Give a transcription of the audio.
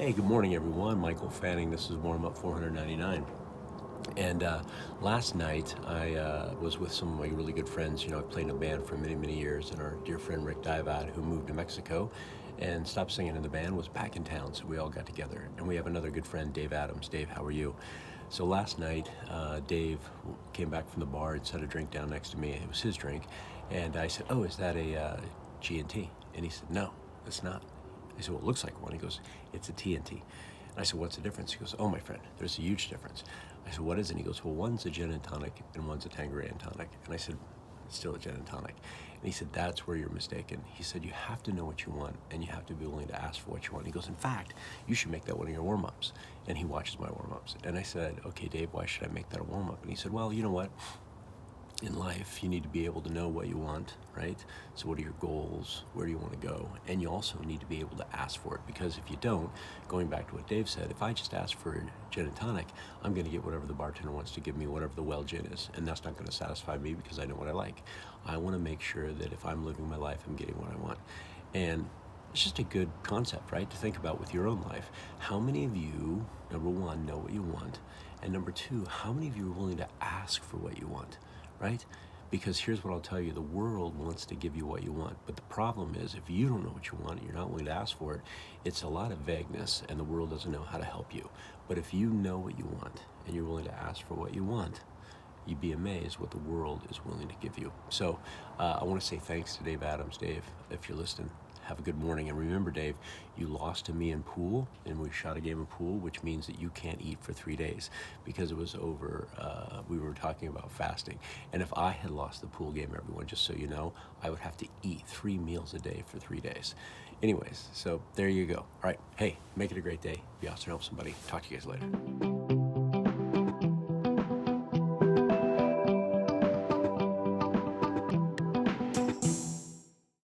Hey, good morning, everyone. Michael Fanning. This is Warm Up 499. And last night, I was with some of my really good friends. You know, I played in a band for many, many years, and our dear friend Rick Divad, who moved to Mexico and stopped singing in the band, was back in town. So we all got together. And we have another good friend, Dave Adams. Dave, how are you? So last night, Dave came back from the bar and set a drink down next to me. It was his drink. And I said, "Oh, is that a G&T?" And he said, "No, it's not." I said, "Well, it looks like one." He goes, "It's a TNT." And I said, "What's the difference?" He goes, "Oh, my friend, there's a huge difference." I said, "What is it?" He goes, "Well, one's a gin and tonic and one's a Tanqueray and tonic." And I said, "It's still a gin and tonic." And he said, "That's where you're mistaken." He said, "You have to know what you want and you have to be willing to ask for what you want." He goes, "In fact, you should make that one of your warm-ups." And he watches my warm-ups. And I said, "Okay, Dave, why should I make that a warm-up?" And he said, "Well, you know what? In life, you need to be able to know what you want, right? So what are your goals? Where do you want to go? And you also need to be able to ask for it, because if you don't, going back to what Dave said, if I just ask for a gin and tonic, I'm going to get whatever the bartender wants to give me, whatever the well gin is, and that's not going to satisfy me because I know what I like. I want to make sure that if I'm living my life, I'm getting what I want. And it's just a good concept, right, to think about with your own life. How many of you, number one, know what you want? And number two, how many of you are willing to ask for what you want? Right? Because here's what I'll tell you, the world wants to give you what you want. But the problem is, if you don't know what you want, you're not willing to ask for it, it's a lot of vagueness and the world doesn't know how to help you. But if you know what you want and you're willing to ask for what you want, you'd be amazed what the world is willing to give you. So I want to say thanks to Dave Adams. Dave, if you're listening, have a good morning. And remember, Dave, you lost to me in pool, and we shot a game of pool, which means that you can't eat for 3 days because it was over. We were talking about fasting. And if I had lost the pool game, everyone, just so you know, I would have to eat 3 meals a day for 3 days. Anyways, so there you go. All right. Hey, make it a great day. Be awesome. Help somebody. Talk to you guys later.